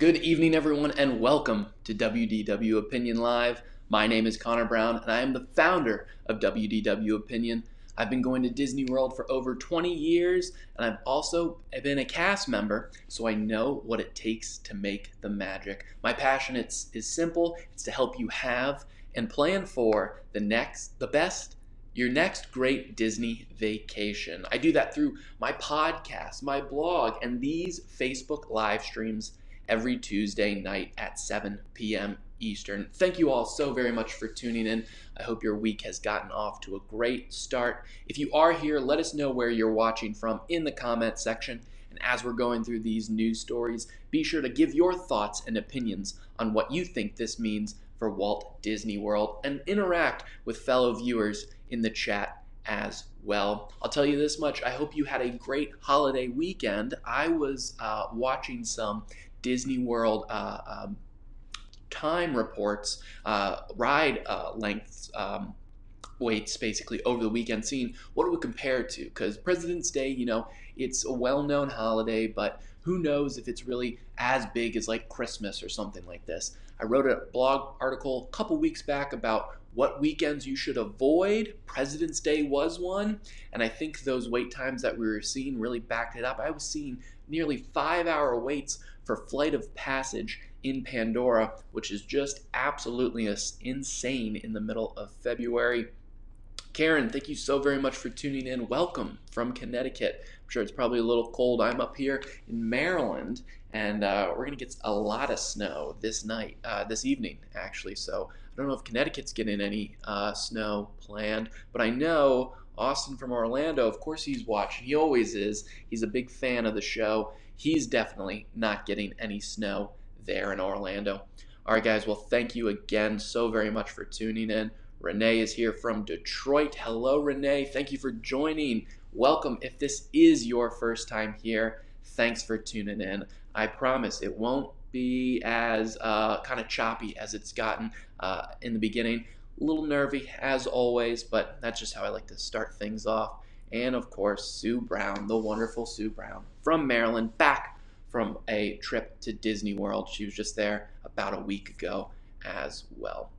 Good evening, everyone, and welcome to WDW Opinion Live. My name is Conor Brown, and I am the founder of WDW Opinion. I've been going to Disney World for over 20 years, and I've also been a cast member, so I know what it takes to make the magic. My passion is simple. It's to help you have and plan for your next great Disney vacation. I do that through my podcast, my blog, and these Facebook live streams every Tuesday night at 7 p.m. Eastern. Thank you all so very much for tuning in. I hope your week has gotten off to a great start. If you are here, let us know where you're watching from in the comment section. And as we're going through these news stories, be sure to give your thoughts and opinions on what you think this means for Walt Disney World and interact with fellow viewers in the chat as well. I'll tell you this much, I hope you had a great holiday weekend. I was watching some Disney World time reports, ride lengths, waits basically over the weekend, seeing what it would compare to. Because President's Day, it's a well-known holiday, but who knows if it's really as big as like Christmas or something like this. I wrote a blog article a couple weeks back about what weekends you should avoid. President's Day was one, and I think those wait times that we were seeing really backed it up. I was seeing nearly 5-hour waits for Flight of Passage in Pandora, which is just absolutely insane in the middle of February. Karen, thank you so very much for tuning in. Welcome from Connecticut. I'm sure it's probably a little cold. I'm up here in Maryland, and we're going to get a lot of snow this evening, actually. So I don't know if Connecticut's getting any snow planned, but I know Austin from Orlando, of course he's watching. He always is. He's a big fan of the show. He's definitely not getting any snow there in Orlando. All right, guys. Well, thank you again so very much for tuning in. Renee is here from Detroit. Hello, Renee. Thank you for joining. Welcome. If this is your first time here, thanks for tuning in. I promise it won't be as kind of choppy as it's gotten in the beginning. A little nervy, as always, but that's just how I like to start things off. And, of course, Sue Brown, the wonderful Sue Brown from Maryland, back from a trip to Disney World. She was just there about a week ago as well.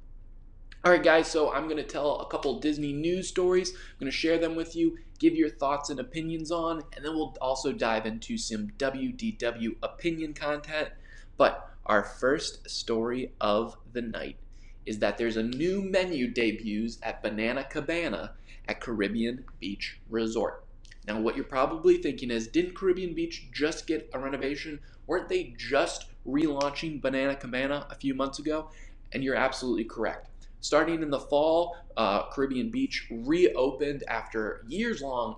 All right, guys, so I'm going to tell a couple Disney news stories. I'm going to share them with you, give your thoughts and opinions on, and then we'll also dive into some WDW opinion content. But our first story of the night is that there's a new menu debuts at Banana Cabana at Caribbean Beach Resort. Now, what you're probably thinking is, didn't Caribbean Beach just get a renovation? Weren't they just relaunching Banana Cabana a few months ago? And you're absolutely correct. Starting in the fall, Caribbean Beach reopened after years-long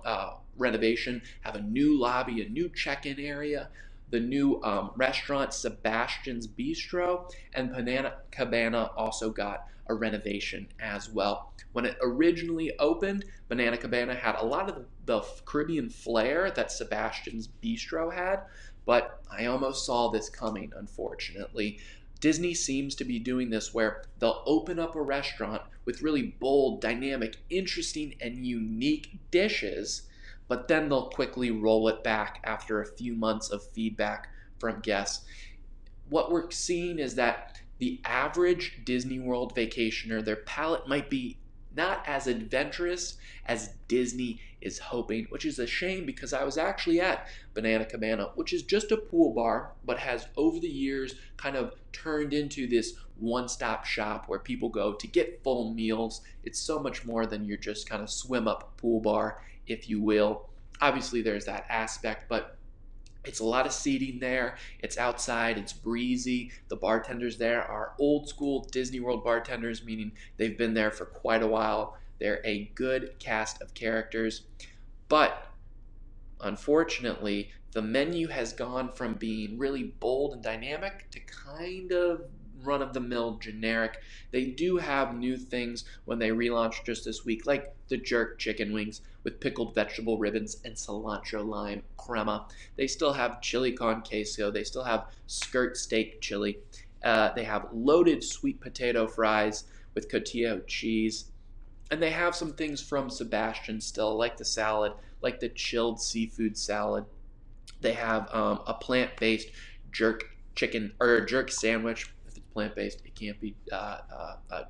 renovation, have a new lobby, a new check-in area, the new restaurant Sebastian's Bistro, and Banana Cabana also got a renovation as well. When it originally opened, Banana Cabana had a lot of the Caribbean flair that Sebastian's Bistro had, but I almost saw this coming, unfortunately. Disney seems to be doing this where they'll open up a restaurant with really bold, dynamic, interesting, and unique dishes, but then they'll quickly roll it back after a few months of feedback from guests. What we're seeing is that the average Disney World vacationer, their palate might be not as adventurous as Disney is hoping, which is a shame because I was actually at Banana Cabana, which is just a pool bar, but has over the years kind of turned into this one-stop shop where people go to get full meals. It's so much more than your just kind of swim-up pool bar, if you will. Obviously, there's that aspect, but it's a lot of seating there. It's outside. It's breezy. The bartenders there are old school Disney World bartenders, meaning they've been there for quite a while. They're a good cast of characters. But unfortunately, the menu has gone from being really bold and dynamic to kind of run-of-the-mill generic. They do have new things when they relaunched just this week, like the jerk chicken wings with pickled vegetable ribbons and cilantro lime crema. They still have chili con queso. They still have skirt steak chili. They have loaded sweet potato fries with cotija cheese. And they have some things from Sebastian still, like the salad, like the chilled seafood salad. They have a plant-based jerk chicken or a jerk sandwich. If it's plant-based, it can't be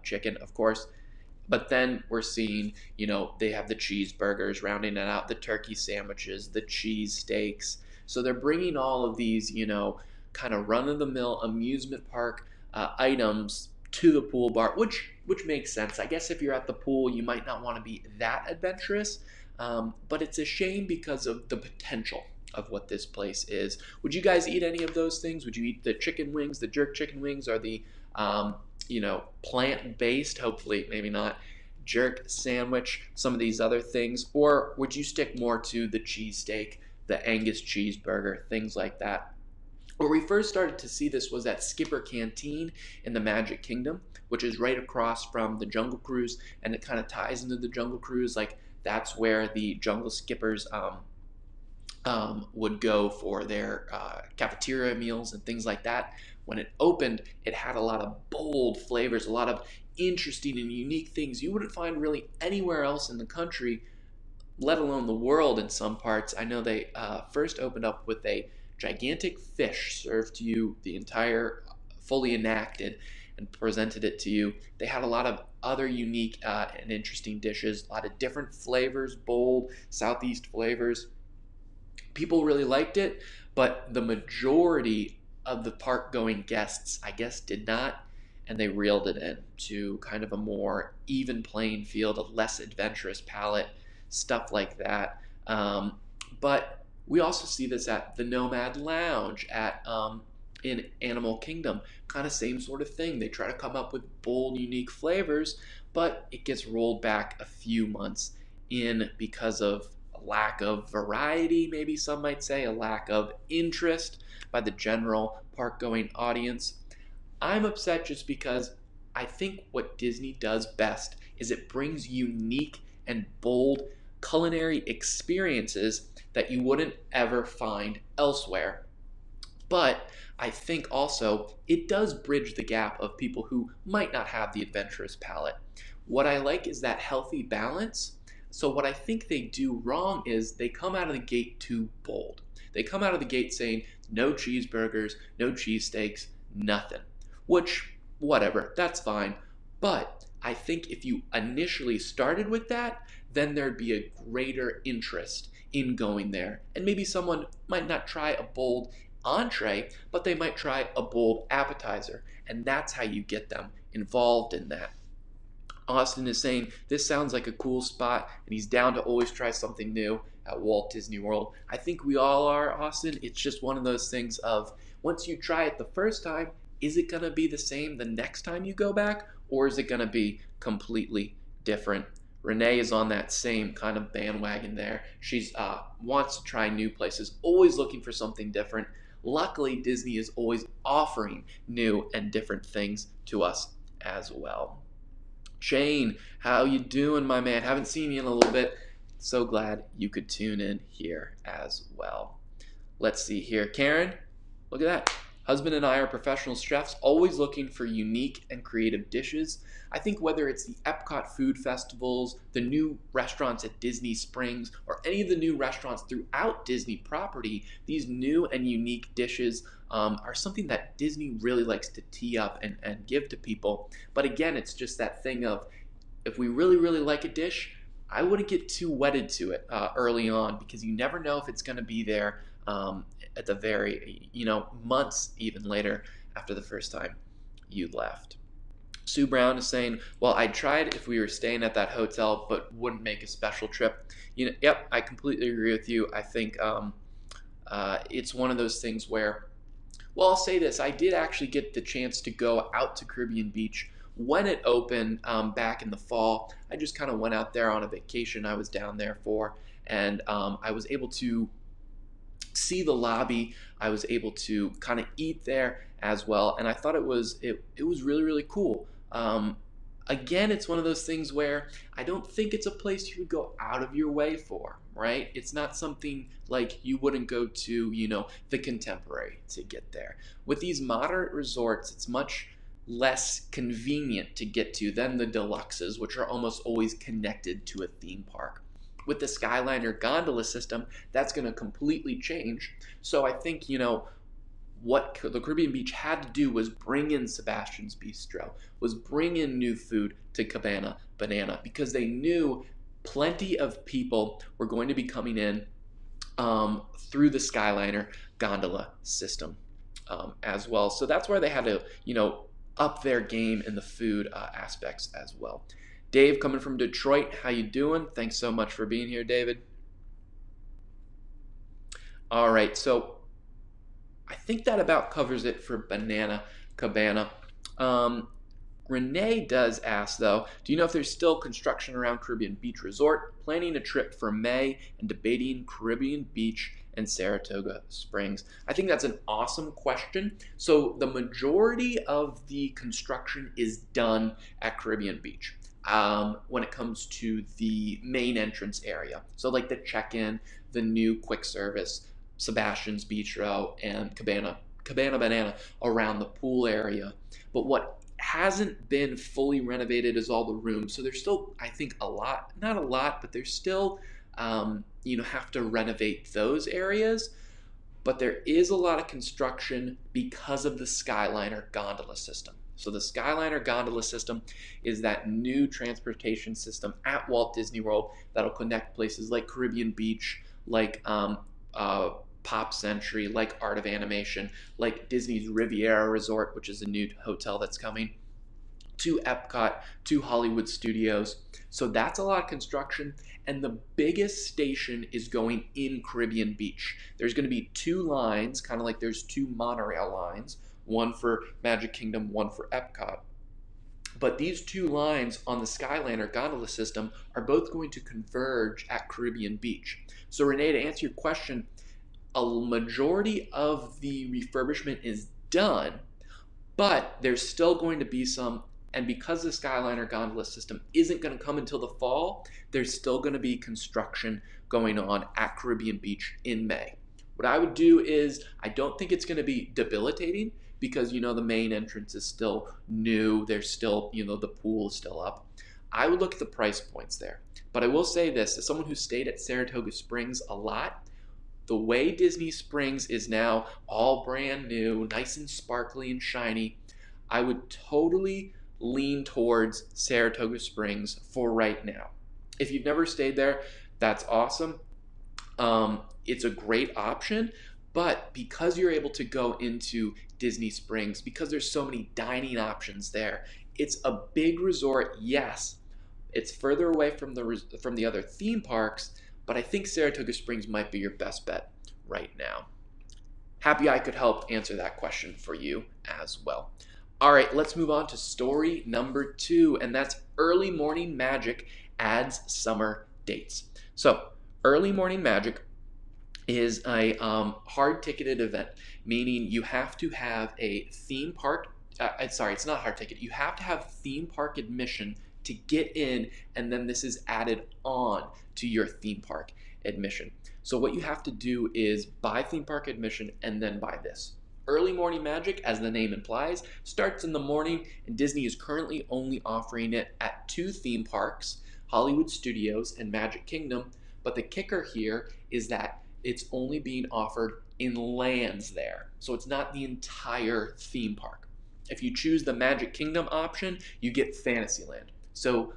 chicken, of course. But then we're seeing, they have the cheeseburgers, rounding it out, the turkey sandwiches, the cheese steaks. So they're bringing all of these, kind of run-of-the-mill amusement park items to the pool bar, which makes sense. I guess if you're at the pool, you might not want to be that adventurous, but it's a shame because of the potential of what this place is. Would you guys eat any of those things? Would you eat the chicken wings, the jerk chicken wings, or the plant-based, hopefully, maybe not, jerk sandwich, some of these other things? Or would you stick more to the cheesesteak, the Angus cheeseburger, things like that? Where we first started to see this was at Skipper Canteen in the Magic Kingdom, which is right across from the Jungle Cruise, and it kind of ties into the Jungle Cruise. Like, that's where the Jungle Skippers would go for their cafeteria meals and things like that. When it opened, it had a lot of bold flavors, a lot of interesting and unique things you wouldn't find really anywhere else in the country, let alone the world in some parts. I know they first opened up with a gigantic fish served to you, the entire fully enacted, and presented it to you. They had a lot of other unique and interesting dishes, a lot of different flavors, bold Southeast flavors. People really liked it, but the majority of the park going guests, I guess, did not, and they reeled it in to kind of a more even playing field, a less adventurous palette, stuff like that. But we also see this at the Nomad Lounge in Animal Kingdom. Kind of same sort of thing. They try to come up with bold, unique flavors, but it gets rolled back a few months in because of a lack of variety, maybe some might say, a lack of interest by the general park-going audience. I'm upset just because I think what Disney does best is it brings unique and bold culinary experiences that you wouldn't ever find elsewhere. But I think also it does bridge the gap of people who might not have the adventurous palate. What I like is that healthy balance. So what I think they do wrong is they come out of the gate too bold. They come out of the gate saying no cheeseburgers, no cheesesteaks, nothing. Which, whatever, that's fine. But I think if you initially started with that, then there'd be a greater interest in going there. And maybe someone might not try a bold entree, but they might try a bold appetizer. And that's how you get them involved in that. Austin is saying, this sounds like a cool spot, and he's down to always try something new at Walt Disney World. I think we all are, Austin. It's just one of those things of, once you try it the first time, is it going to be the same the next time you go back, or is it going to be completely different? Renee is on that same kind of bandwagon there. She's wants to try new places, always looking for something different. Luckily, Disney is always offering new and different things to us as well. Shane, how you doing, my man? Haven't seen you in a little bit. So glad you could tune in here as well. Let's see here. Karen, look at that. Husband and I are professional chefs, always looking for unique and creative dishes. I think whether it's the Epcot food festivals, the new restaurants at Disney Springs, or any of the new restaurants throughout Disney property, these new and unique dishes are something that Disney really likes to tee up and give to people. But again, it's just that thing of, if we really, really like a dish, I wouldn't get too wedded to it early on, because you never know if it's going to be there at the very, months even later after the first time you left. Sue Brown is saying, well, I tried if we were staying at that hotel, but wouldn't make a special trip. Yep, I completely agree with you. I think it's one of those things where, well, I'll say this. I did actually get the chance to go out to Caribbean Beach when it opened back in the fall. I just kind of went out there on a vacation I was down there for, and I was able to see the lobby. I was able to kind of eat there as well, and I thought it was really, really cool. Again, it's one of those things where I don't think it's a place you would go out of your way for, right? It's not something like you wouldn't go to, the Contemporary to get there. With these moderate resorts, it's much less convenient to get to than the deluxes, which are almost always connected to a theme park. With the Skyliner gondola system, that's going to completely change. So I think, what the Caribbean Beach had to do was bring in Sebastian's Bistro, was bring in new food to Cabana Banana, because they knew plenty of people were going to be coming in through the Skyliner gondola system as well. So that's where they had to, up their game in the food aspects as well. Dave, coming from Detroit, how you doing? Thanks so much for being here, David. All right, so I think that about covers it for Banana Cabana. Um, Renee does ask, though, do you know if there's still construction around Caribbean Beach Resort? Planning a trip for May and debating Caribbean Beach and Saratoga Springs. I think that's an awesome question. So the majority of the construction is done at Caribbean Beach when it comes to the main entrance area. So like the check-in, the new quick service, Sebastian's Bistro, and Cabana Banana around the pool area. But what hasn't been fully renovated is all the rooms. So there's still, I think, not a lot, but there's still, have to renovate those areas. But there is a lot of construction because of the Skyliner gondola system. So the Skyliner gondola system is that new transportation system at Walt Disney World that'll connect places like Caribbean Beach, like Pop Century, like Art of Animation, like Disney's Riviera Resort, which is a new hotel that's coming, to Epcot, to Hollywood Studios. So that's a lot of construction. And the biggest station is going in Caribbean Beach. There's going to be two lines, kind of like there's two monorail lines, one for Magic Kingdom, one for Epcot. But these two lines on the Skyliner gondola system are both going to converge at Caribbean Beach. So Renee, to answer your question, a majority of the refurbishment is done, but there's still going to be some, and because the Skyliner gondola system isn't going to come until the fall, there's still going to be construction going on at Caribbean Beach in May. What I would do is, I don't think it's going to be debilitating because, the main entrance is still new. There's still, the pool is still up. I would look at the price points there. But I will say this, as someone who stayed at Saratoga Springs a lot, the way Disney Springs is now all brand new, nice and sparkly and shiny, I would totally lean towards Saratoga Springs for right now. If you've never stayed there, that's awesome. It's a great option, but because you're able to go into Disney Springs, because there's so many dining options there, it's a big resort, yes. It's further away from the other theme parks, but I think Saratoga Springs might be your best bet right now. Happy I could help answer that question for you as well. All right, let's move on to story number 2, and that's Early Morning Magic adds summer dates. So, Early Morning Magic is a hard-ticketed event, meaning you have to have a theme park. It's not hard ticket. You have to have theme park admission to get in, and then this is added on to your theme park admission. So what you have to do is buy theme park admission and then buy this. Early Morning Magic, as the name implies, starts in the morning, and Disney is currently only offering it at 2 theme parks, Hollywood Studios and Magic Kingdom, but the kicker here is that it's only being offered in lands there, so it's not the entire theme park. If you choose the Magic Kingdom option, you get Fantasyland. So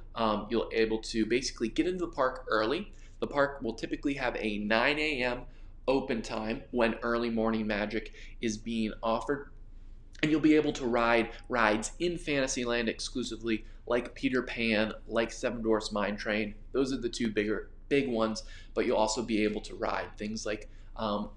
you'll be able to basically get into the park early. The park will typically have a 9 a.m. open time when Early Morning Magic is being offered. And you'll be able to ride rides in Fantasyland exclusively, like Peter Pan, like Seven Dwarfs Mine Train. Those are the two big ones, but you'll also be able to ride things like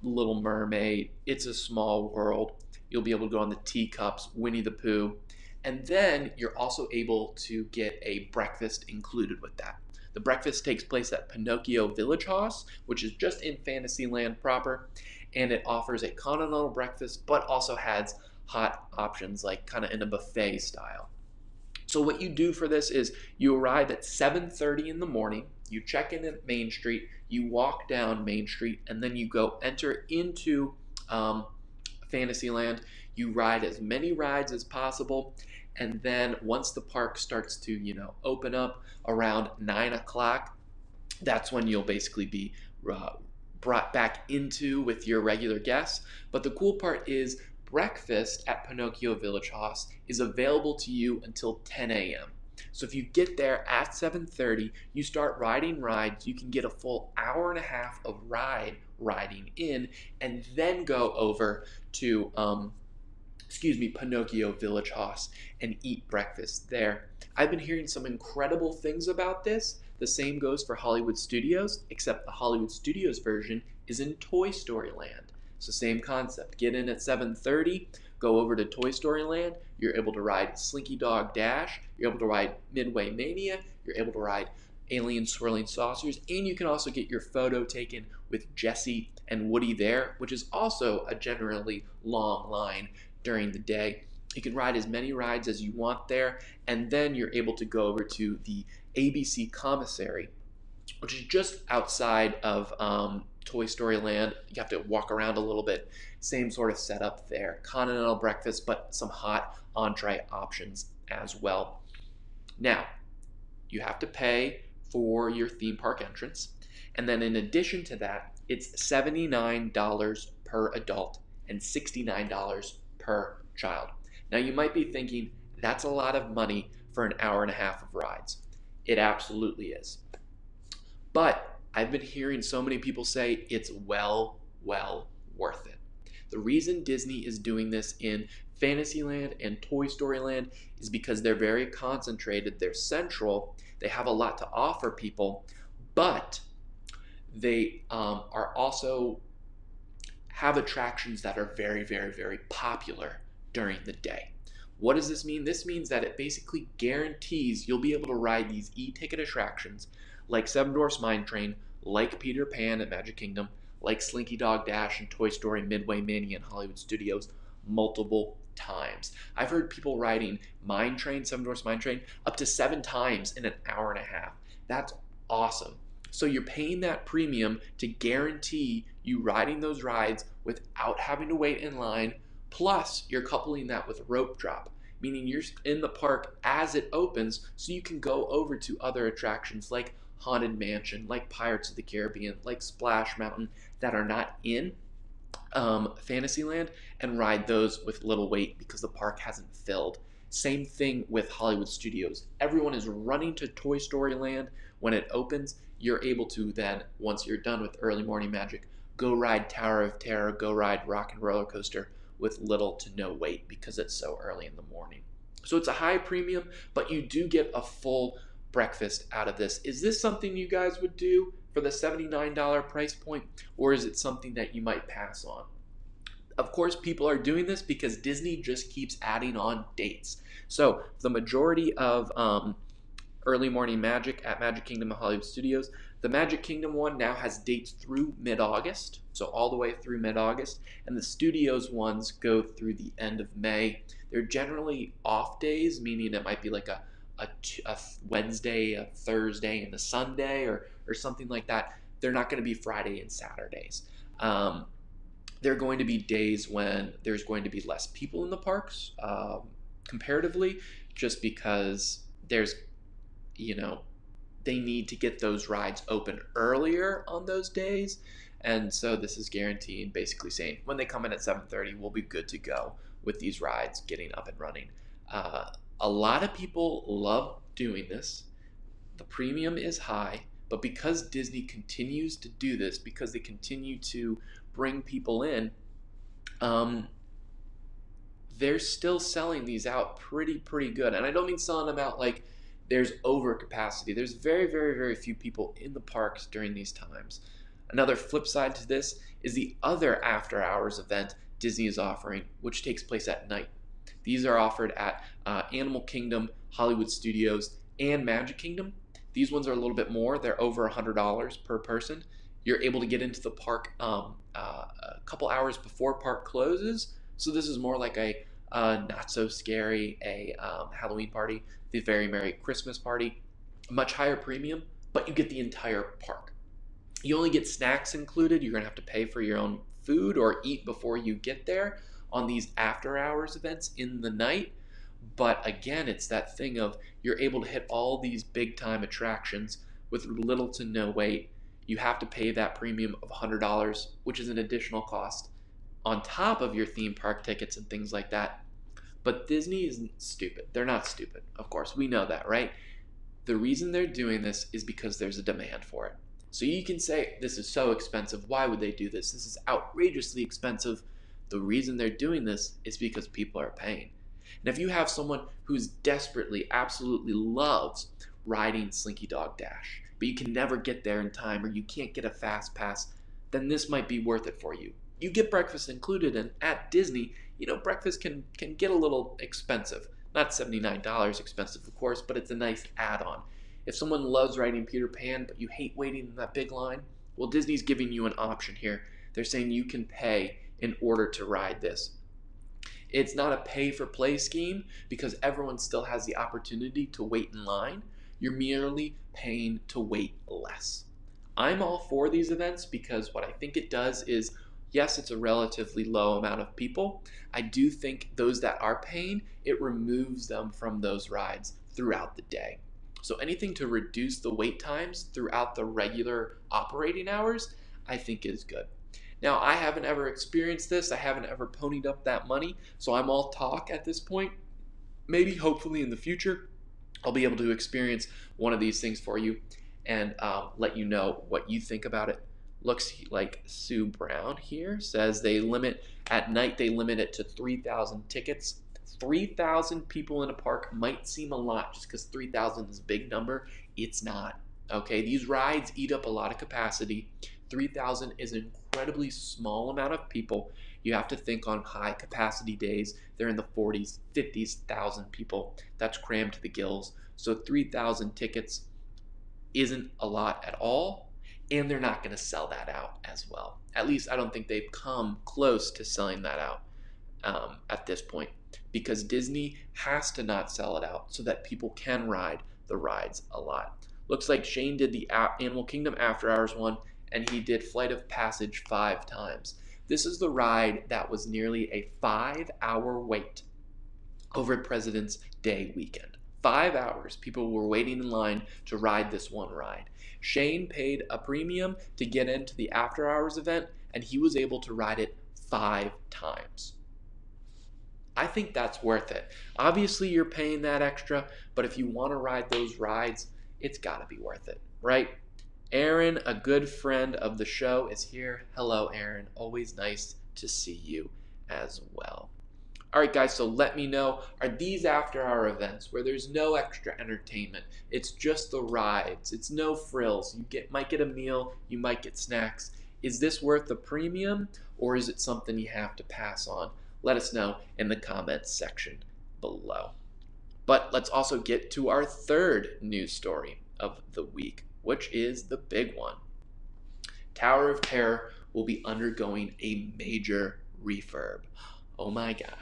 Little Mermaid, It's a Small World. You'll be able to go on the Teacups, Winnie the Pooh. And then you're also able to get a breakfast included with that. The breakfast takes place at Pinocchio Village House, which is just in Fantasyland proper, and it offers a continental breakfast, but also has hot options, like kind of in a buffet style. So what you do for this is you arrive at 7:30 in the morning, you check in at Main Street, you walk down Main Street, and then you go enter into Fantasyland. You ride as many rides as possible, and then once the park starts to open up around 9 o'clock, that's when you'll basically be brought back into with your regular guests. But the cool part is breakfast at Pinocchio Village House is available to you until 10 a.m. So if you get there at 7:30, you start riding rides, you can get a full hour and a half of riding in, and then go over to Pinocchio Village House and eat breakfast there. I've been hearing some incredible things about this. The same goes for Hollywood Studios, except the Hollywood Studios version is in Toy Story Land. So same concept. Get in at 7:30, go over to Toy Story Land. You're able to ride Slinky Dog Dash. You're able to ride Midway Mania. You're able to ride Alien Swirling Saucers, and you can also get your photo taken with Jessie and Woody there, which is also a generally long line during the day. You can ride as many rides as you want there, and then you're able to go over to the ABC Commissary, which is just outside of Toy Story Land. You have to walk around a little bit. Same sort of setup there. Continental breakfast, but some hot entree options as well. Now, you have to pay for your theme park entrance. And then in addition to that, it's $79 per adult and $69 per child. Now you might be thinking, that's a lot of money for an hour and a half of rides. It absolutely is. But I've been hearing so many people say it's well worth it. The reason Disney is doing this in Fantasyland and Toy Story Land is because they're very concentrated, they're central, they have a lot to offer people, but they are also have attractions that are very popular during the day. What does this mean? This means that it basically guarantees you'll be able to ride these e-ticket attractions like Seven Dwarfs Mine Train, like Peter Pan at Magic Kingdom, like Slinky Dog Dash and Toy Story Midway Mania and Hollywood Studios multiple times. I've heard people riding Mine Train, Seven Dwarfs Mine Train, up to 7 times in an hour and a half. That's awesome. So you're paying that premium to guarantee you riding those rides without having to wait in line. Plus, you're coupling that with rope drop, meaning you're in the park as it opens, so you can go over to other attractions like Haunted Mansion, like Pirates of the Caribbean, like Splash Mountain that are not in Fantasyland and ride those with little wait because the park hasn't filled. Same thing with Hollywood Studios. Everyone is running to Toy Story Land when it opens. You're able to then, once you're done with Early Morning Magic, go ride Tower of Terror, go ride Rock and Roller Coaster with little to no wait because it's so early in the morning. So it's a high premium, but you do get a full breakfast out of this. Is this something you guys would do for the $79 price point, or is it something that you might pass on? Of course, people are doing this because Disney just keeps adding on dates. So the majority of Early Morning Magic at Magic Kingdom and Hollywood Studios, the Magic Kingdom one now has dates through mid-August, so all the way through mid-August, and the Studios ones go through the end of May. They're generally off days, meaning it might be like a Wednesday, a Thursday, and a Sunday, or something like that. They're not going to be Friday and Saturdays. They're going to be days when there's going to be less people in the parks, comparatively, just because there's, they need to get those rides open earlier on those days. And so this is guaranteed, basically saying when they come in at 7:30, we'll be good to go with these rides getting up and running. A lot of people love doing this. The premium is high, but because Disney continues to do this, because they continue to bring people in, they're still selling these out pretty good. And I don't mean selling them out like there's overcapacity. There's very few people in the parks during these times. Another flip side to this is the other after hours event Disney is offering, which takes place at night. These are offered at Animal Kingdom, Hollywood Studios, and Magic Kingdom. These ones are a little bit more. They're over $100 per person. You're able to get into the park a couple hours before park closes. So this is more like a not so scary, Halloween party, the Very Merry Christmas party. Much higher premium, but you get the entire park. You only get snacks included. You're going to have to pay for your own food or eat before you get there on these after hours events in the night. But again, it's that thing of you're able to hit all these big time attractions with little to no wait. You have to pay that premium of $100, which is an additional cost on top of your theme park tickets and things like that. But Disney isn't stupid. They're not stupid. Of course, we know that, right? The reason they're doing this is because there's a demand for it. So you can say, this is so expensive. Why would they do this? This is outrageously expensive. The reason they're doing this is because people are paying. And if you have someone who's desperately, absolutely loves riding Slinky Dog Dash, but you can never get there in time or you can't get a fast pass, then this might be worth it for you. You get breakfast included, and at Disney, breakfast can get a little expensive. Not $79 expensive, of course, but it's a nice add-on. If someone loves riding Peter Pan, but you hate waiting in that big line, well, Disney's giving you an option here. They're saying you can pay in order to ride this. It's not a pay-for-play scheme because everyone still has the opportunity to wait in line. You're merely paying to wait less. I'm all for these events because what I think it does is, yes, it's a relatively low amount of people. I do think those that are paying, it removes them from those rides throughout the day. So anything to reduce the wait times throughout the regular operating hours, I think is good. Now, I haven't ever experienced this. I haven't ever ponied up that money, so I'm all talk at this point. Maybe, hopefully in the future, I'll be able to experience one of these things for you and let you know what you think about it. Looks like Sue Brown here says at night they limit it to 3,000 tickets. 3,000 people in a park might seem a lot just because 3,000 is a big number. It's not. Okay, these rides eat up a lot of capacity. 3,000 is an incredibly small amount of people. You have to think on high capacity days, they're in the 40s, 50s, 1,000 people. That's crammed to the gills. So 3,000 tickets isn't a lot at all, and they're not going to sell that out as well. At least I don't think they've come close to selling that out at this point, because Disney has to not sell it out so that people can ride the rides a lot. Looks like Shane did the Animal Kingdom After Hours one, and he did Flight of Passage 5 times. This is the ride that was nearly a 5-hour wait over President's Day weekend. 5 hours people were waiting in line to ride this one ride. Shane paid a premium to get into the After Hours event, and he was able to ride it 5 times. I think that's worth it. Obviously, you're paying that extra, but if you want to ride those rides, it's got to be worth it, right? Aaron, a good friend of the show, is here. Hello, Aaron. Always nice to see you as well. All right, guys, so let me know, are these after-hour events where there's no extra entertainment, it's just the rides, it's no frills, you might get a meal, you might get snacks, is this worth the premium, or is it something you have to pass on? Let us know in the comments section below. But let's also get to our third news story of the week, which is the big one. Tower of Terror will be undergoing a major refurb. Oh my God.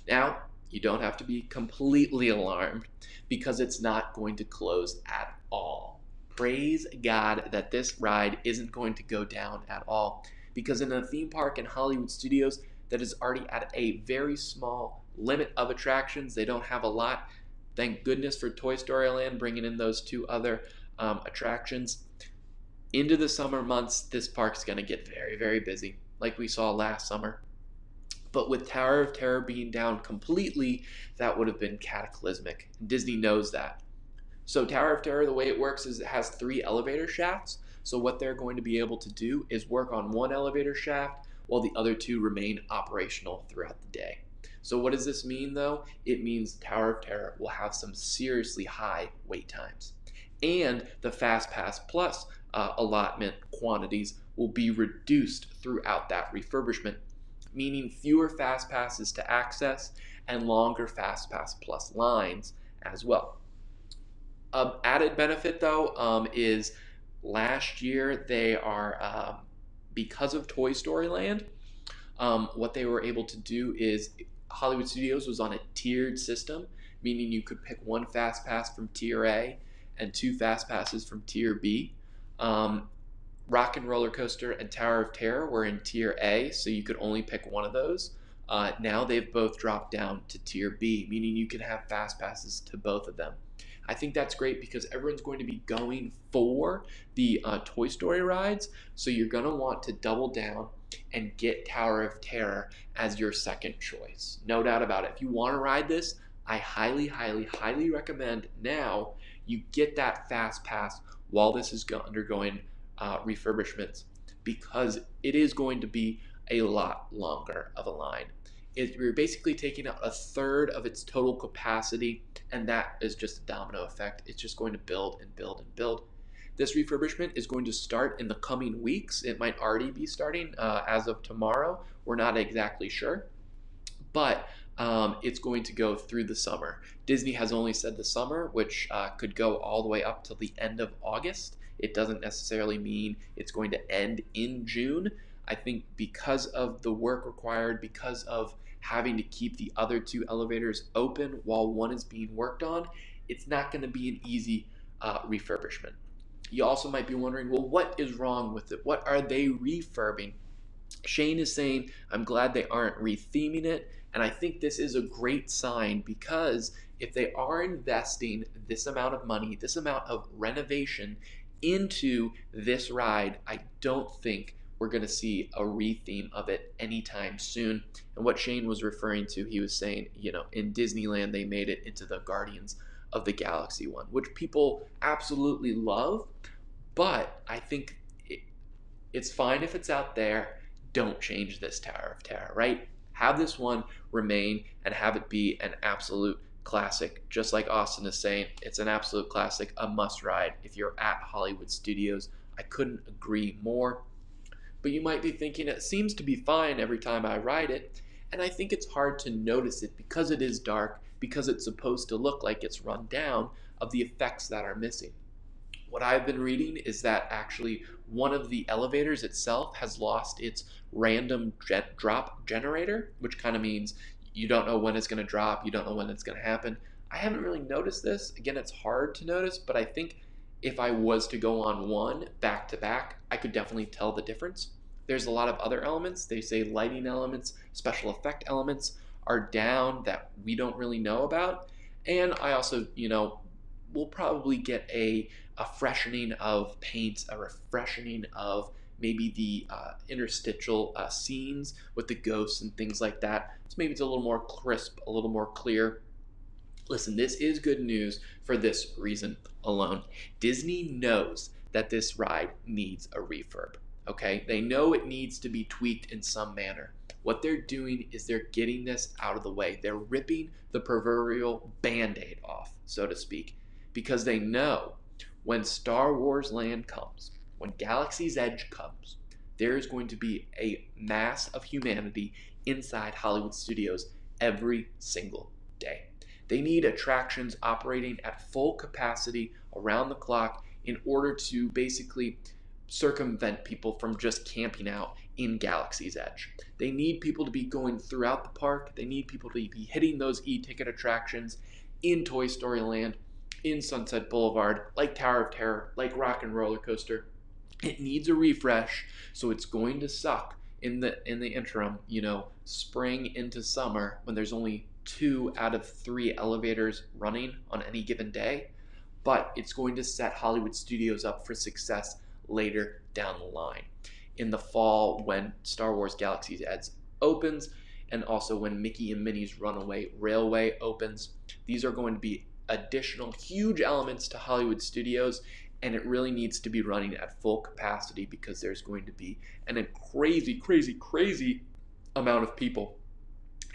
Now, you don't have to be completely alarmed because it's not going to close at all. Praise God that this ride isn't going to go down at all, because in a theme park in Hollywood Studios that is already at a very small limit of attractions, they don't have a lot. Thank goodness for Toy Story Land bringing in those 2 other attractions. Into the summer months, this park's going to get very, very busy, like we saw last summer. But with Tower of Terror being down completely, that would have been cataclysmic. Disney knows that. So Tower of Terror, the way it works is it has 3 elevator shafts. So what they're going to be able to do is work on 1 elevator shaft while the other 2 remain operational throughout the day. So what does this mean, though? It means Tower of Terror will have some seriously high wait times. And the Fast Pass Plus allotment quantities will be reduced throughout that refurbishment, meaning fewer Fast Passes to access and longer Fast Pass Plus lines as well. Added benefit, though, is last year they are, because of Toy Story Land, what they were able to do is Hollywood Studios was on a tiered system, meaning you could pick 1 Fast Pass from Tier A and 2 Fast Passes from Tier B. Rock and Roller Coaster and Tower of Terror were in Tier A, so you could only pick 1 of those. Now they've both dropped down to Tier B, meaning you can have Fast Passes to both of them. I think that's great because everyone's going to be going for the Toy Story rides, so you're going to want to double down and get Tower of Terror as your second choice. No doubt about it. If you want to ride this, I highly, highly, highly recommend now you get that fast pass while this is undergoing refurbishments, because it is going to be a lot longer of a line. You're basically taking out a third of its total capacity, and that is just a domino effect. It's just going to build and build and build. This refurbishment is going to start in the coming weeks. It might already be starting as of tomorrow. We're not exactly sure, but it's going to go through the summer. Disney has only said the summer, which could go all the way up till the end of August. It doesn't necessarily mean it's going to end in June. I think because of the work required, because of having to keep the other two elevators open while one is being worked on, it's not going to be an easy refurbishment. You also might be wondering, well, what is wrong with it? What are they refurbing? Shane is saying, I'm glad they aren't retheming it. And I think this is a great sign, because if they are investing this amount of money, this amount of renovation into this ride, I don't think we're going to see a retheme of it anytime soon. And what Shane was referring to, he was saying, in Disneyland, they made it into the Guardians of the Galaxy one, which people absolutely love. But I think it's fine if it's out there. Don't change this Tower of Terror, right? Have this one remain and have it be an absolute classic. Just like Austin is saying, it's an absolute classic, a must ride if you're at Hollywood Studios. I couldn't agree more. But you might be thinking, it seems to be fine every time I ride it. And I think it's hard to notice it because it is dark, because it's supposed to look like it's run down, of the effects that are missing. What I've been reading is that actually one of the elevators itself has lost its random drop generator, which kind of means you don't know when it's going to drop, you don't know when it's going to happen. I haven't really noticed this. Again, it's hard to notice, but I think if I was to go on one back to back, I could definitely tell the difference. There's a lot of other elements. They say lighting elements, special effect elements are down that we don't really know about. And I also, we'll probably get a freshening of paint, a refreshening of maybe the interstitial scenes with the ghosts and things like that. So maybe it's a little more crisp, a little more clear. Listen, this is good news for this reason alone. Disney knows that this ride needs a refurb. Okay, they know it needs to be tweaked in some manner. What they're doing is they're getting this out of the way. They're ripping the proverbial band-aid off, so to speak, because they know when Star Wars Land comes, when Galaxy's Edge comes, there is going to be a mass of humanity inside Hollywood Studios every single day. They need attractions operating at full capacity around the clock in order to basically circumvent people from just camping out in Galaxy's Edge. They need people to be going throughout the park. They need people to be hitting those e-ticket attractions in Toy Story Land, in Sunset Boulevard, like Tower of Terror, like Rock and Roller Coaster. It needs a refresh, so it's going to suck in the interim, spring into summer, when there's only 2 out of 3 elevators running on any given day. But it's going to set Hollywood Studios up for success later down the line. In the fall, when Star Wars Galaxy's Edge opens, and also when Mickey and Minnie's Runaway Railway opens, these are going to be additional huge elements to Hollywood Studios, and it really needs to be running at full capacity because there's going to be a crazy, crazy, crazy amount of people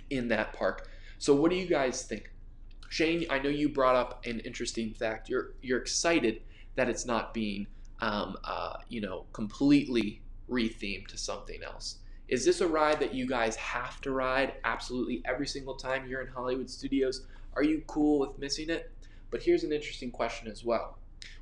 in that park. So what do you guys think? Shane, I know you brought up an interesting fact. You're excited that it's not being completely rethemed to something else. Is this a ride that you guys have to ride absolutely every single time you're in Hollywood Studios? Are you cool with missing it? But here's an interesting question as well.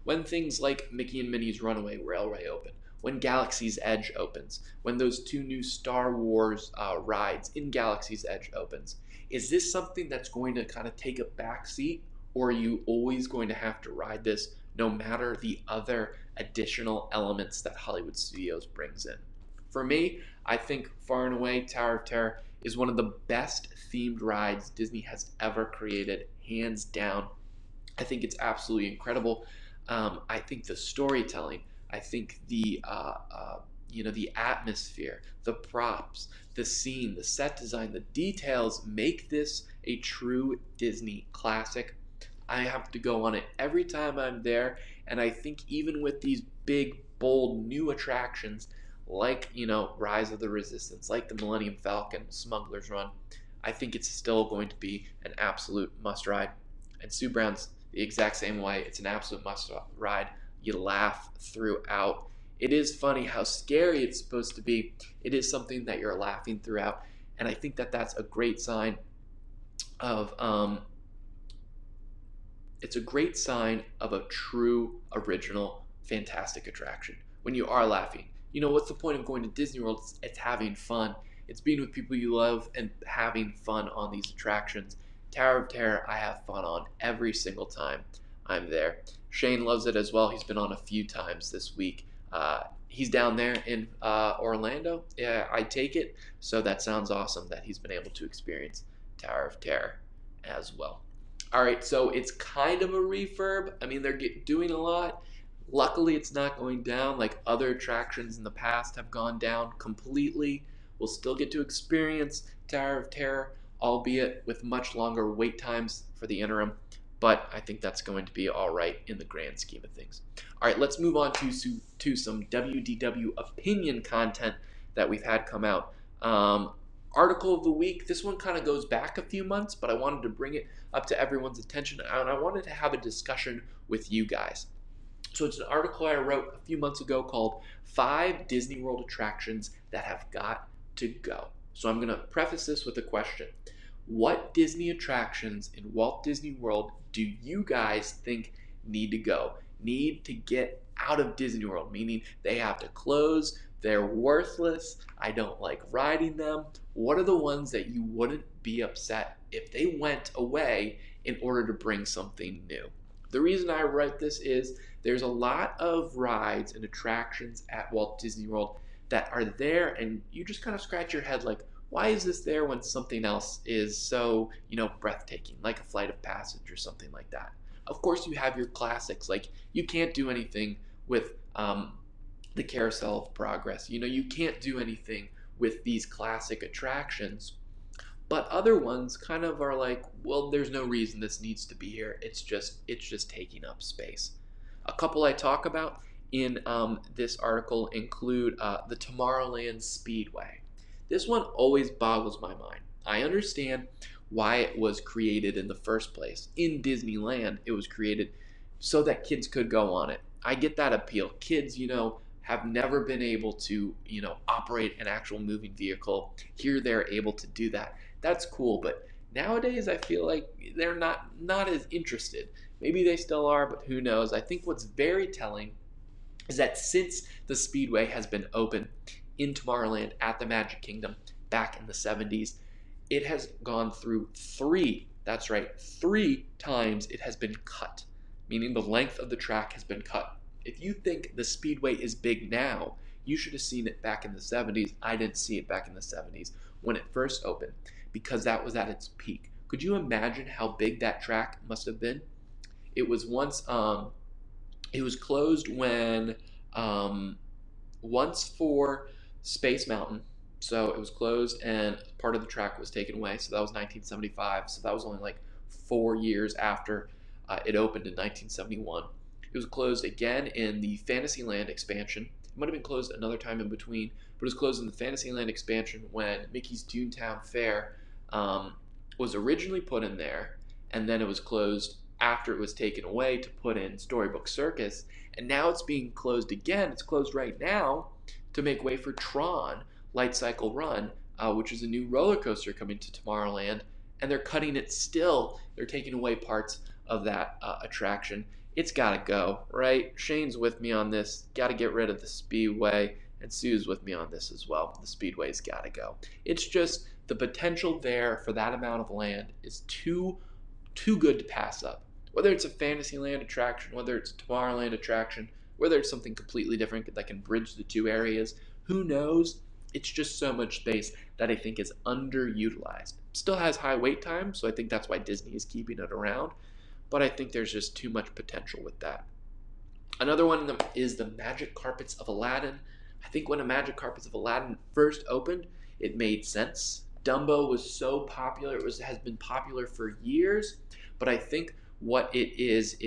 When things like Mickey and Minnie's Runaway Railway open, when Galaxy's Edge opens, when those 2 new Star Wars rides in Galaxy's Edge opens, is this something that's going to kind of take a back seat, or are you always going to have to ride this no matter the other additional elements that Hollywood Studios brings in? For me, I think far and away Tower of Terror is one of the best themed rides Disney has ever created, hands down. I think it's absolutely incredible. I think the storytelling, I think the atmosphere, the props, the scene, the set design, the details make this a true Disney classic. I have to go on it every time I'm there, and I think even with these big, bold new attractions like Rise of the Resistance, like the Millennium Falcon, Smuggler's Run, I think it's still going to be an absolute must ride. And Sue Brown's the exact same way. It's an absolute must ride. You laugh throughout. It is funny how scary it's supposed to be. It is something that you're laughing throughout, and I think that that's a great sign of it's a great sign of a true, original, fantastic attraction. When you are laughing, what's the point of going to Disney World? It's having fun. It's being with people you love and having fun on these attractions. Tower of Terror, I have fun on every single time I'm there. Shane loves it as well. He's been on a few times this week. He's down there in Orlando. Yeah, I take it. So that sounds awesome that he's been able to experience Tower of Terror as well. All right, so it's kind of a refurb. I mean, they're doing a lot. Luckily, it's not going down like other attractions in the past have gone down completely. We'll still get to experience Tower of Terror, albeit with much longer wait times for the interim. But I think that's going to be all right in the grand scheme of things. All right, let's move on to some WDW opinion content that we've had come out. Article of the week. This one kind of goes back a few months, but I wanted to bring it up to everyone's attention, and I wanted to have a discussion with you guys. So it's an article I wrote a few months ago called 5 Disney World Attractions That Have Got to Go. So I'm going to preface this with a question. What Disney attractions in Walt Disney World do you guys think need to go? Need to get out of Disney World, meaning they have to close, they're worthless, I don't like riding them. What are the ones that you wouldn't be upset if they went away in order to bring something new? The reason I write this is there's a lot of rides and attractions at Walt Disney World that are there, and you just kind of scratch your head like, why is this there when something else is so, breathtaking, like a Flight of Passage or something like that? Of course, you have your classics, like you can't do anything with the Carousel of Progress. You can't do anything with these classic attractions. But other ones kind of are like, well, there's no reason this needs to be here. It's just taking up space. A couple I talk about in this article include the Tomorrowland Speedway. This one always boggles my mind. I understand why it was created in the first place. In Disneyland, it was created so that kids could go on it. I get that appeal. Kids, have never been able to, operate an actual moving vehicle. Here they're able to do that. That's cool, but nowadays I feel like they're not as interested. Maybe they still are, but who knows? I think what's very telling is that since the Speedway has been open in Tomorrowland at the Magic Kingdom back in the 70s, it has gone through that's right, 3 times it has been cut, meaning the length of the track has been cut. If you think the Speedway is big now, you should have seen it back in the 70s. I didn't see it back in the 70s when it first opened because that was at its peak. Could you imagine how big that track must have been? It was it was closed when once for Space Mountain. So it was closed and part of the track was taken away. So that was 1975. So that was only like 4 years after it opened in 1971. It was closed again in the Fantasyland expansion. It might have been closed another time in between, but it was closed in the Fantasyland expansion when Mickey's Toontown Fair was originally put in there, and then it was closed after it was taken away to put in Storybook Circus, and now it's being closed again. It's closed right now to make way for Tron Light Cycle Run, which is a new roller coaster coming to Tomorrowland, and they're cutting it still. They're taking away parts of that attraction. It's gotta go, right? Shane's with me on this. Gotta get rid of the Speedway, and Sue's with me on this as well. The Speedway's gotta go. It's just the potential there for that amount of land is too good to pass up. Whether it's a Fantasyland attraction, whether it's a Tomorrowland attraction, whether it's something completely different that can bridge the two areas, who knows? It's just so much space that I think is underutilized. Still has high wait time, so I think that's why Disney is keeping it around. but I think there's just too much potential with that. Another one is the Magic Carpets of Aladdin. I think when the Magic Carpets of Aladdin first opened, it made sense. Dumbo was so popular; has been popular for years. But I think what it is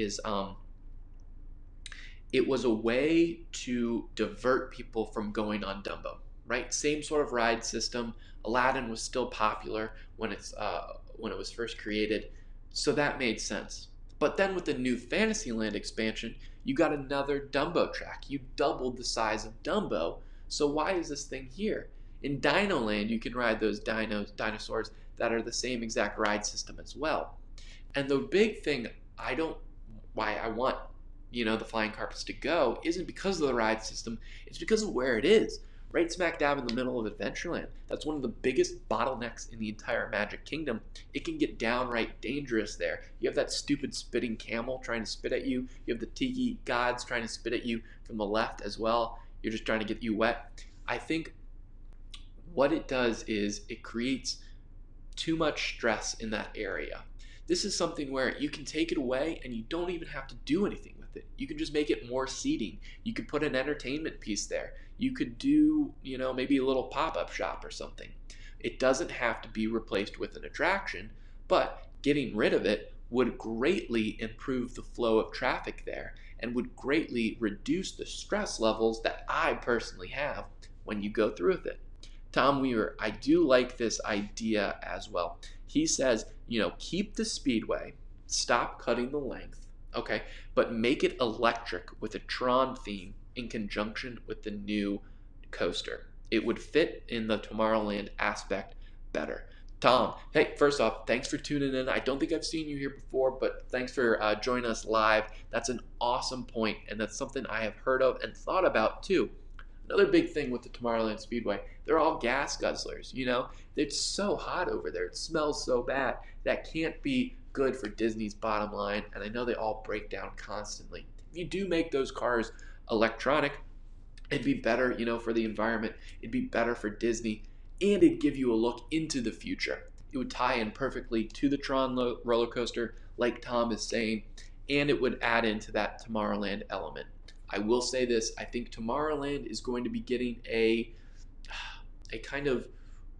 it was a way to divert people from going on Dumbo. Right? Same sort of ride system. Aladdin was still popular when it was first created, so that made sense. But then with the new Fantasyland expansion, you got another Dumbo track. You doubled the size of Dumbo. So why is this thing here? In Dino Land, you can ride those dinosaurs that are the same exact ride system as well. And the big thing I don't why I want the flying carpets to go isn't because of the ride system, it's because of where it is. Right smack dab in the middle of Adventureland. That's one of the biggest bottlenecks in the entire Magic Kingdom. It can get downright dangerous there. You have that stupid spitting camel trying to spit at you. You have the tiki gods trying to spit at you from the left as well. You're just trying to get you wet. I think what it does is it creates too much stress in that area. This is something where you can take it away and you don't even have to do anything with it. You can just make it more seating. You could put an entertainment piece there. You could do, maybe a little pop-up shop or something. It doesn't have to be replaced with an attraction, but getting rid of it would greatly improve the flow of traffic there and would greatly reduce the stress levels that I personally have when you go through with it. Tom Weaver, I do like this idea as well. He says, keep the speedway, stop cutting the length, okay, but make it electric with a Tron theme in conjunction with the new coaster. It would fit in the Tomorrowland aspect better. Tom, hey, first off, thanks for tuning in. I don't think I've seen you here before, but thanks for joining us live. That's an awesome point, and that's something I have heard of and thought about too. Another big thing with the Tomorrowland Speedway, they're all gas guzzlers, It's so hot over there. It smells so bad. That can't be good for Disney's bottom line, and I know they all break down constantly. If you do make those cars electronic, it'd be better, for the environment. It'd be better for Disney, and it'd give you a look into the future. It would tie in perfectly to the Tron roller coaster, like Tom is saying, and it would add into that Tomorrowland element. I will say this, I think Tomorrowland is going to be getting a kind of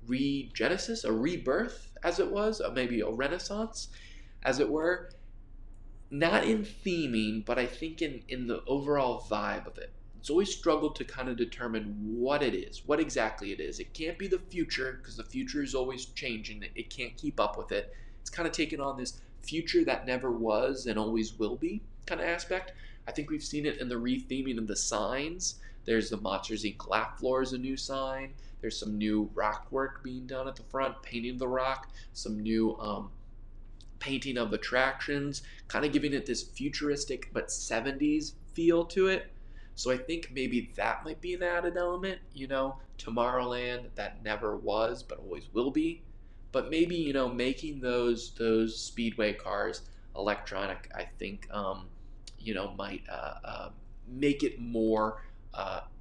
regenesis, a rebirth, as it was, maybe a renaissance, as it were. Not in theming, but I think in the overall vibe of it. It's always struggled to kind of determine what it is, what exactly it is. It can't be the future, because the future is always changing. It can't keep up with it. It's kind of taken on this future that never was and always will be kind of aspect. I think we've seen it in the re-theming of the signs. There's the Monsters Inc. Laugh Floor is a new sign. There's some new rock work being done at the front, painting the rock, some new painting of attractions, kind of giving it this futuristic but 70s feel to it. So I think maybe that might be an added element, Tomorrowland that never was but always will be. But maybe, making those speedway cars electronic, I think might make it more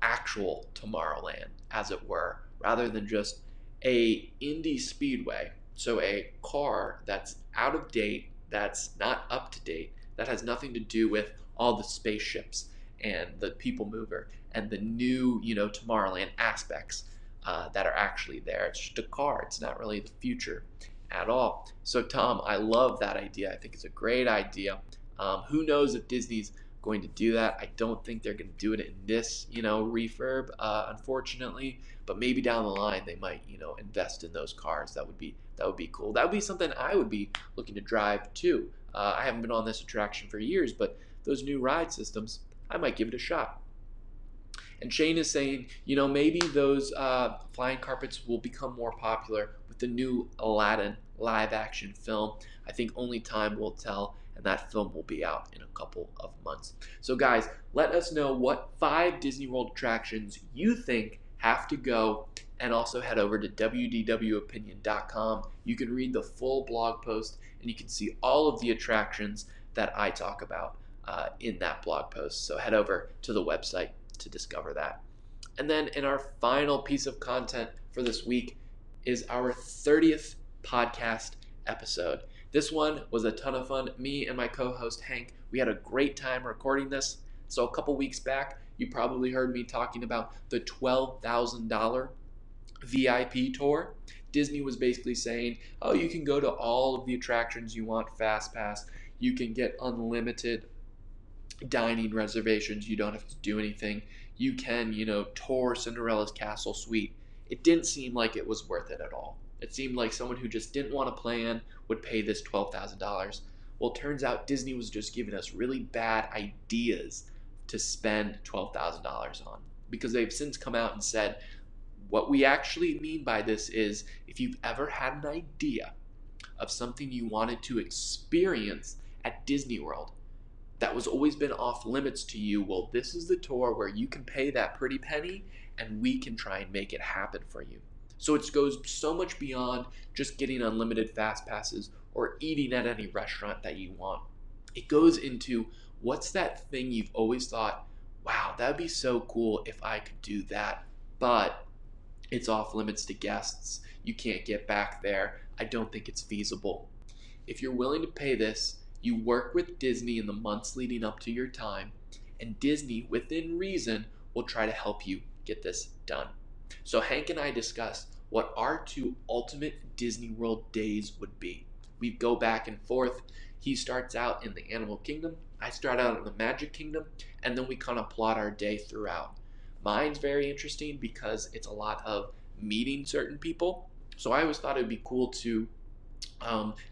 actual Tomorrowland, as it were, rather than just a indie speedway. So a car that's out of date, that's not up to date, that has nothing to do with all the spaceships and the people mover and the new, Tomorrowland aspects that are actually there. It's just a car. It's not really the future at all. So Tom, I love that idea. I think it's a great idea. Who knows if Disney's going to do that? I don't think they're going to do it in this, refurb, unfortunately. But maybe down the line they might, invest in those cars. That would be cool. That would be something I would be looking to drive too. I haven't been on this attraction for years, but those new ride systems, I might give it a shot. And Shane is saying, maybe those flying carpets will become more popular with the new Aladdin live-action film. I think only time will tell, and that film will be out in a couple of months. So guys, let us know what 5 Disney World attractions you think have to go, and also head over to WDWopinion.com. You can read the full blog post, and you can see all of the attractions that I talk about in that blog post. So head over to the website to discover that. And then in our final piece of content for this week is our 30th podcast episode. This one was a ton of fun. Me and my co-host Hank, we had a great time recording this. So a couple weeks back, you probably heard me talking about the $12,000 VIP tour. Disney was basically saying, oh, you can go to all of the attractions you want, fast pass. You can get unlimited dining reservations. You don't have to do anything. You can, tour Cinderella's castle suite. It didn't seem like it was worth it at all. It seemed like someone who just didn't want to plan would pay this $12,000. Well, it turns out Disney was just giving us really bad ideas to spend $12,000 on, because they've since come out and said what we actually mean by this is if you've ever had an idea of something you wanted to experience at Disney World that was always been off limits to you, well, this is the tour where you can pay that pretty penny and we can try and make it happen for you. So it goes so much beyond just getting unlimited fast passes or eating at any restaurant that you want. It goes into what's that thing you've always thought, wow, that'd be so cool if I could do that, but it's off limits to guests. You can't get back there. I don't think it's feasible. If you're willing to pay this, you work with Disney in the months leading up to your time, and Disney, within reason, will try to help you get this done. So Hank and I discussed what our two ultimate Disney World days would be. We go back and forth. He starts out in the Animal Kingdom, I start out in the Magic Kingdom, and then we kind of plot our day throughout. Mine's very interesting because it's a lot of meeting certain people. So I always thought it'd be cool to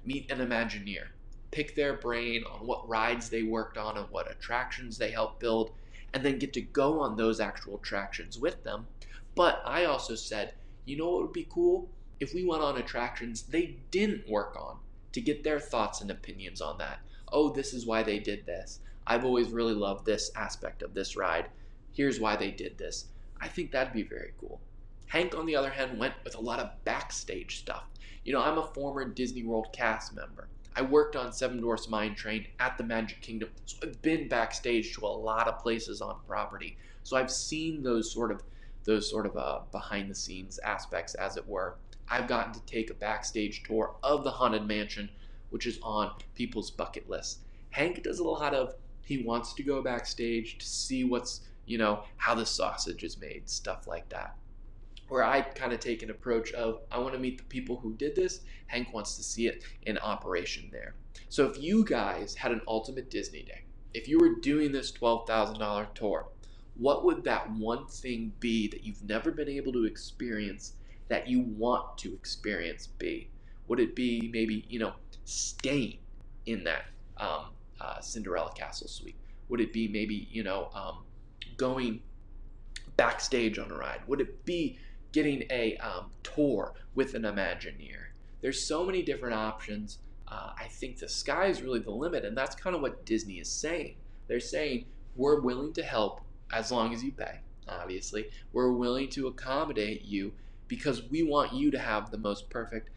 meet an Imagineer, pick their brain on what rides they worked on and what attractions they helped build, and then get to go on those actual attractions with them. But I also said, you know what would be cool? If we went on attractions they didn't work on, to get their thoughts and opinions on that. Oh, this is why they did this. I've always really loved this aspect of this ride. Here's why they did this. I think that'd be very cool. Hank, on the other hand, went with a lot of backstage stuff. I'm a former Disney World cast member. I worked on Seven Dwarfs Mine Train at the Magic Kingdom, so I've been backstage to a lot of places on property. So I've seen those sort of behind the scenes aspects, as it were. I've gotten to take a backstage tour of the Haunted Mansion, which is on people's bucket list. Hank does a lot of, he wants to go backstage to see what's, how the sausage is made, stuff like that. Where I kind of take an approach of, I want to meet the people who did this. Hank wants to see it in operation there. So if you guys had an ultimate Disney day, if you were doing this $12,000 tour, what would that one thing be that you've never been able to experience that you want to experience be? Would it be maybe, staying in that Cinderella Castle suite? Would it be maybe, going backstage on a ride? Would it be getting a tour with an Imagineer? There's so many different options. I think the sky is really the limit, and that's kind of what Disney is saying. They're saying, we're willing to help as long as you pay, obviously. We're willing to accommodate you because we want you to have the most perfect,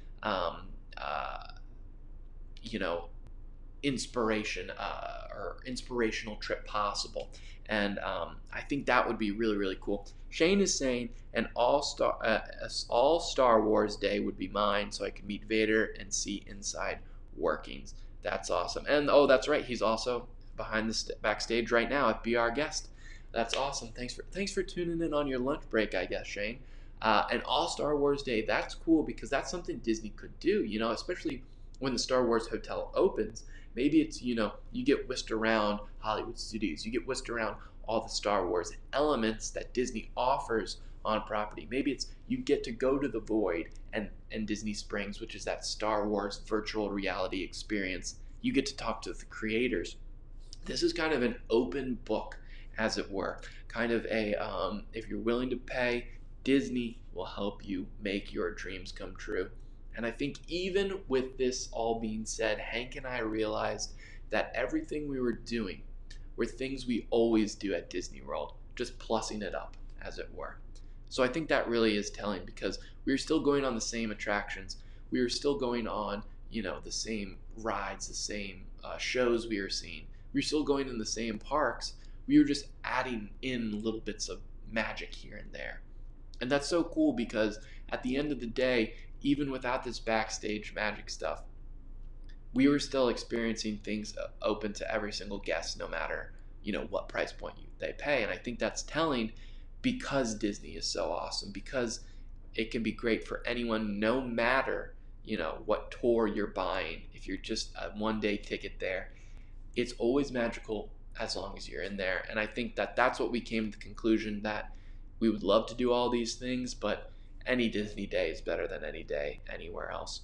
inspiration or inspirational trip possible. And I think that would be really, really cool. Shane is saying an all Star Wars day would be mine, so I could meet Vader and see inside workings. That's awesome. And oh, that's right, he's also behind the backstage right now at Be Our Guest. That's awesome. Thanks for tuning in on your lunch break, I guess, Shane. An all Star Wars day, that's cool because that's something Disney could do. Especially when the Star Wars Hotel opens. Maybe it's, you get whisked around Hollywood Studios. You get whisked around all the Star Wars elements that Disney offers on property. Maybe it's you get to go to the Void and Disney Springs, which is that Star Wars virtual reality experience. You get to talk to the creators. This is kind of an open book, as it were. Kind of a, if you're willing to pay, Disney will help you make your dreams come true. And I think even with this all being said, Hank and I realized that everything we were doing were things we always do at Disney World, just plussing it up, as it were. So I think that really is telling because we were still going on the same attractions. We were still going on, the same rides, the same shows we were seeing. We were still going in the same parks. We were just adding in little bits of magic here and there. And that's so cool because at the end of the day, even without this backstage magic stuff, we were still experiencing things open to every single guest, no matter what price point they pay. And I think that's telling, because Disney is so awesome, because it can be great for anyone, no matter what tour you're buying. If you're just a one-day ticket there, it's always magical as long as you're in there. And I think that that's what we came to the conclusion, that we would love to do all these things, but any Disney day is better than any day anywhere else.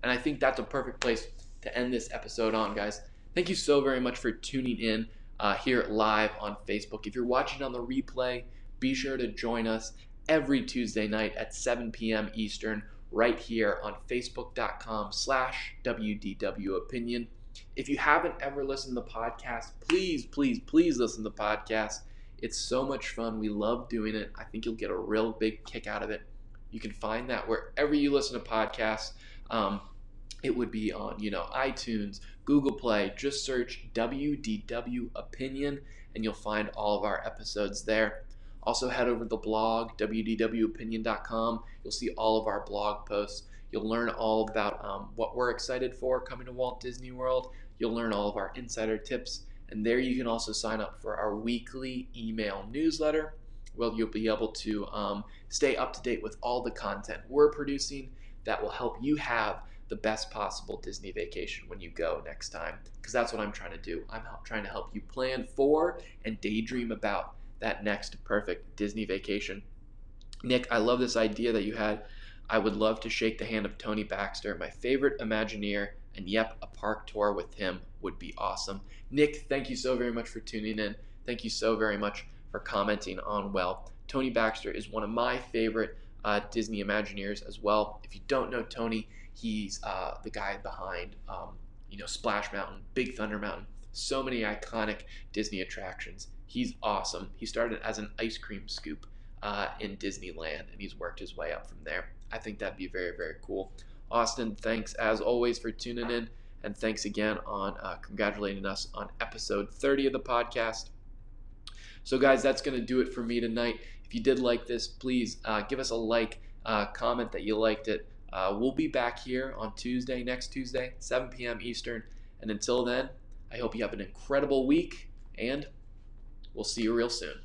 And I think that's a perfect place to end this episode on, guys. Thank you so very much for tuning in here live on Facebook. If you're watching on the replay, be sure to join us every Tuesday night at 7 p.m. Eastern right here on facebook.com/WDW Opinion. If you haven't ever listened to the podcast, please, please, please listen to the podcast. It's so much fun. We love doing it. I think you'll get a real big kick out of it. You can find that wherever you listen to podcasts. It would be on, iTunes, Google Play. Just search WDW Opinion, and you'll find all of our episodes there. Also, head over to the blog, WDWopinion.com. You'll see all of our blog posts. You'll learn all about what we're excited for coming to Walt Disney World. You'll learn all of our insider tips. And there you can also sign up for our weekly email newsletter, where you'll be able to stay up to date with all the content we're producing that will help you have the best possible Disney vacation when you go next time. Because that's what I'm trying to do. I'm trying to help you plan for and daydream about that next perfect Disney vacation. Nick, I love this idea that you had. I would love to shake the hand of Tony Baxter, my favorite Imagineer, and yep, a park tour with him would be awesome. Nick, thank you so very much for tuning in. Thank you so very much for commenting on, Tony Baxter is one of my favorite Disney Imagineers as well. If you don't know Tony, he's the guy behind Splash Mountain, Big Thunder Mountain, so many iconic Disney attractions. He's awesome. He started as an ice cream scoop in Disneyland, and he's worked his way up from there. I think that'd be very, very cool. Austin, thanks as always for tuning in, and thanks again on congratulating us on episode 30 of the podcast. So guys, that's going to do it for me tonight. If you did like this, please give us a like, comment that you liked it. We'll be back here on next Tuesday, 7 p.m. Eastern. And until then, I hope you have an incredible week, and we'll see you real soon.